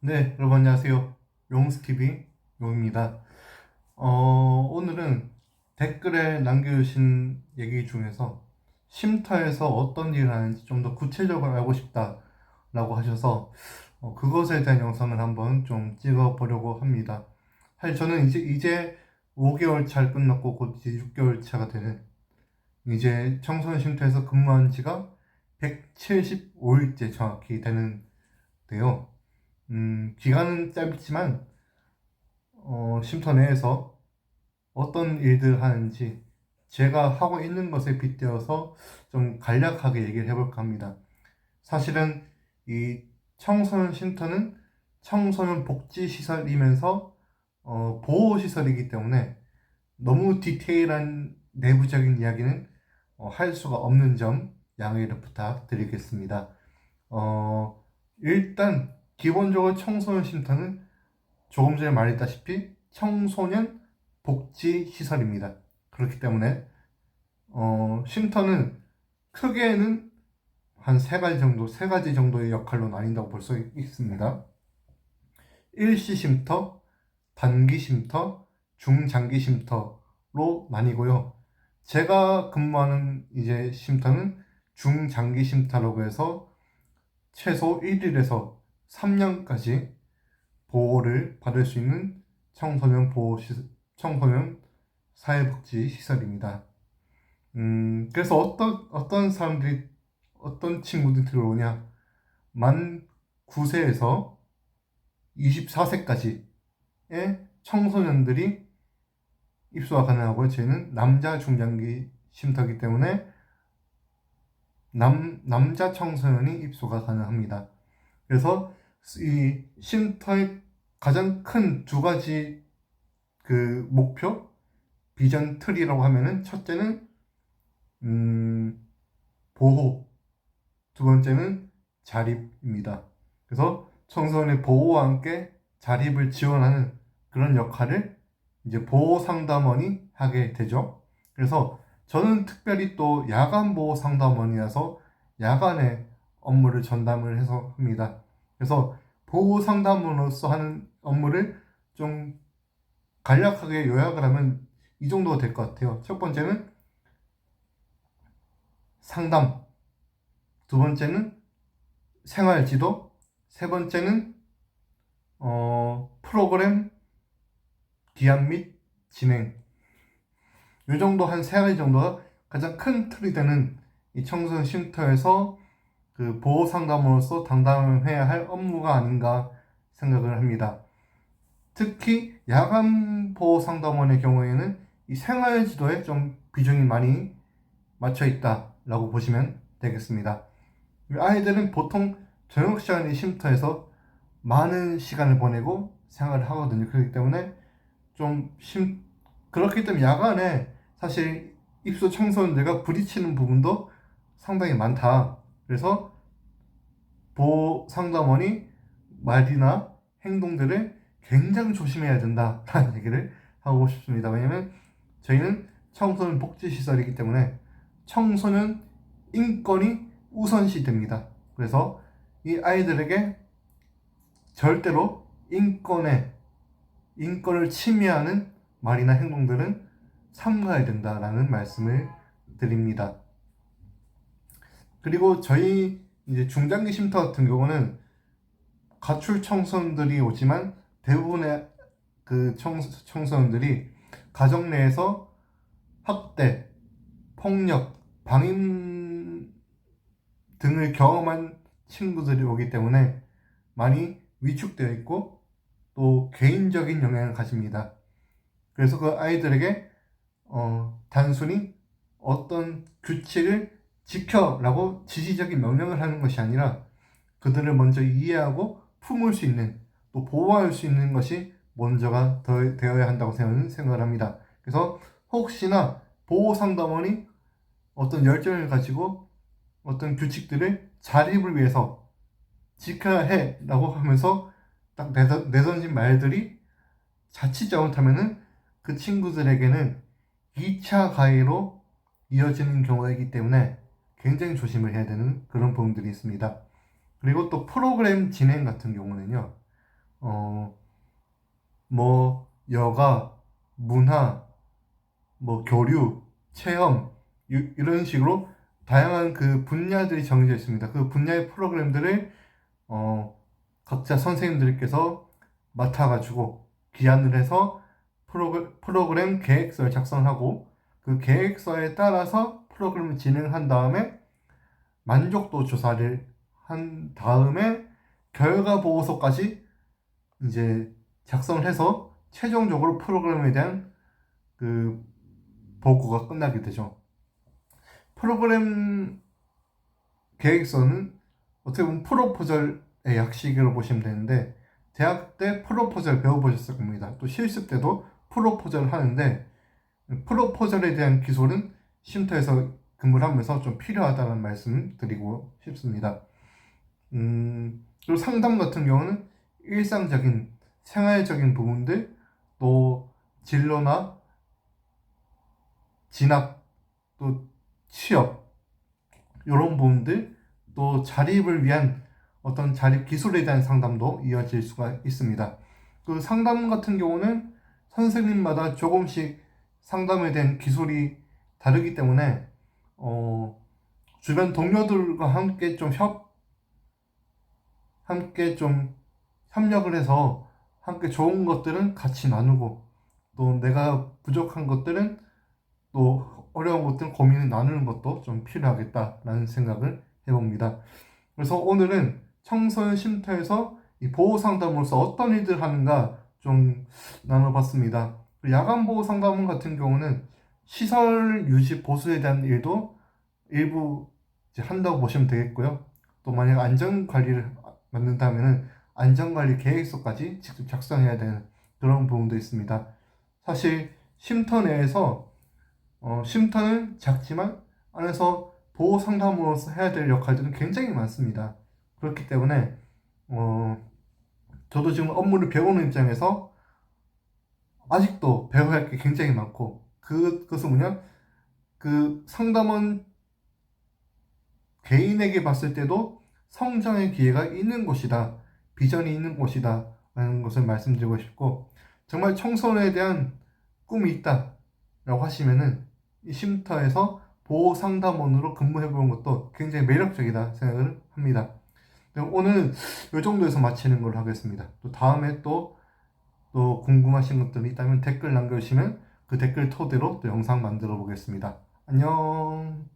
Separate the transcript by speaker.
Speaker 1: 네, 여러분 안녕하세요. 용스TV 용입니다. 오늘은 댓글에 남겨주신 얘기 중에서 쉼터에서 어떤 일을 하는지 좀 더 구체적으로 알고 싶다라고 하셔서 그것에 대한 영상을 한번 좀 찍어보려고 합니다. 사실 저는 이제 5개월 차 끝났고 곧 이제 6개월 차가 되는 이제 청소년 쉼터에서 근무한 지가 175일째 정확히 되는데요. 기간은 짧지만 쉼터 내에서 어떤 일들 하는지 제가 하고 있는 것에 빗대어서 좀 간략하게 얘기를 해볼까 합니다. 사실은 이 청소년 쉼터는 청소년 복지 시설이면서 보호 시설이기 때문에 너무 디테일한 내부적인 이야기는 할 수가 없는 점 양해를 부탁드리겠습니다. 일단 기본적으로 청소년 쉼터는 조금 전에 말했다시피 청소년 복지 시설입니다. 그렇기 때문에 쉼터는 크게는 한 세 가지 정도의 역할로 나뉜다고 볼 수 있습니다. 일시 쉼터, 단기 쉼터, 중장기 쉼터로 나뉘고요. 제가 근무하는 이제 쉼터는 중장기 쉼터라고 해서 최소 1일에서 3년까지 보호를 받을 수 있는 청소년 사회복지 시설입니다. 그래서 어떤 사람들이, 어떤 친구들이 들어오냐? 만 9세에서 24세까지의 청소년들이 입소가 가능하고요. 저희는 남자 중장기 쉼터이기 때문에 남자 청소년이 입소가 가능합니다. 그래서 이 쉼터의 가장 큰 두 가지 그 목표, 비전 틀이라고 하면은 첫째는 보호, 두 번째는 자립입니다. 그래서 청소년의 보호와 함께 자립을 지원하는 그런 역할을 이제 보호 상담원이 하게 되죠. 그래서 저는 특별히 또 야간 보호 상담원이라서 야간에 업무를 전담을 해서 합니다. 그래서 보호 상담원으로서 하는 업무를 좀 간략하게 요약을 하면 이 정도가 될 것 같아요. 첫 번째는 상담, 두 번째는 생활 지도, 세 번째는 프로그램 기한 및 진행. 이 정도 한 세 가지 정도가 가장 큰 틀이 되는 이 청소년 쉼터에서 그 보호 상담으로서 담당해야 할 업무가 아닌가 생각을 합니다. 특히 야간 보호 상담원의 경우에는 이 생활 지도에 좀 비중이 많이 맞춰 있다라고 보시면 되겠습니다. 아이들은 보통 저녁 시간에 쉼터에서 많은 시간을 보내고 생활을 하거든요. 그렇기 때문에 그렇기 때문에 야간에 사실 입소 청소년들과 부딪히는 부분도 상당히 많다. 그래서 보호 상담원이 말이나 행동들을 굉장히 조심해야 된다라는 얘기를 하고 싶습니다. 왜냐면 저희는 청소년 복지시설이기 때문에 청소년 인권이 우선시 됩니다. 그래서 이 아이들에게 절대로 인권을 침해하는 말이나 행동들은 삼가해야 된다라는 말씀을 드립니다. 그리고 저희 이제 중장기 쉼터 같은 경우는 가출 청소년들이 오지만 대부분의 그 청소년들이 가정 내에서 학대, 폭력, 방임 등을 경험한 친구들이 오기 때문에 많이 위축되어 있고 또 개인적인 영향을 가집니다. 그래서 그 아이들에게 단순히 어떤 규칙을 지켜라고 지시적인 명령을 하는 것이 아니라 그들을 먼저 이해하고 품을 수 있는, 또 보호할 수 있는 것이 먼저가 되어야 한다고 생각을 합니다. 그래서 혹시나 보호 상담원이 어떤 열정을 가지고 어떤 규칙들을 자립을 위해서 지켜야 해 라고 하면서 딱 내던진 말들이 자칫 잘못하면은 그 친구들에게는 2차 가해로 이어지는 경우이기 때문에 굉장히 조심을 해야 되는 그런 부분들이 있습니다. 그리고 또 프로그램 진행 같은 경우는요, 뭐 여가, 문화, 뭐 교류, 체험 이런 식으로 다양한 그 분야들이 정해져 있습니다. 그 분야의 프로그램들을 각자 선생님들께서 맡아가지고 기한을 해서 프로그램 계획서를 작성하고 그 계획서에 따라서 프로그램을 진행한 다음에 만족도 조사를 한 다음에 결과 보고서까지 이제 작성을 해서 최종적으로 프로그램에 대한 그 보고가 끝나게 되죠. 프로그램 계획서는 어떻게 보면 프로포절의 약식으로 보시면 되는데 대학 때 프로포절 배워보셨을 겁니다. 또 실습 때도 프로포절을 하는데 프로포절에 대한 기술은 쉼터에서 근무를 하면서 좀 필요하다는 말씀 드리고 싶습니다. 그리고 상담 같은 경우는 일상적인 생활적인 부분들 또 진로나 진학 또 취업 이런 부분들 또 자립을 위한 어떤 자립 기술에 대한 상담도 이어질 수가 있습니다. 그 상담 같은 경우는 선생님마다 조금씩 상담에 대한 기술이 다르기 때문에 주변 동료들과 함께 좀 협력을 해서 함께 좋은 것들은 같이 나누고 또 내가 부족한 것들은 또 어려운 것들은 고민을 나누는 것도 좀 필요하겠다라는 생각을 해봅니다. 그래서 오늘은 청소년 쉼터에서 이 보호 상담으로서 어떤 일들을 하는가 좀 나눠봤습니다. 야간 보호 상담원 같은 경우는 시설 유지 보수에 대한 일도 일부 이제 한다고 보시면 되겠고요. 또 만약 안전 관리를 맡는다면은 안전 관리 계획서까지 직접 작성해야 되는 그런 부분도 있습니다. 사실 쉼터 내에서 쉼터는 작지만 안에서 보호 상담으로서 해야 될 역할들은 굉장히 많습니다. 그렇기 때문에 저도 지금 업무를 배우는 입장에서 아직도 배워야 할 게 굉장히 많고 그것은 뭐냐 그 상담원 개인에게 봤을 때도 성장의 기회가 있는 곳이다, 비전이 있는 곳이다 라는 것을 말씀드리고 싶고 정말 청소년에 대한 꿈이 있다 라고 하시면은 이 쉼터에서 보호 상담원으로 근무해 보는 것도 굉장히 매력적이다 생각을 합니다. 오늘 이 정도에서 마치는 걸로 하겠습니다. 또 다음에 또 궁금하신 것들이 있다면 댓글 남겨주시면 그 댓글 토대로 또 영상 만들어 보겠습니다. 안녕.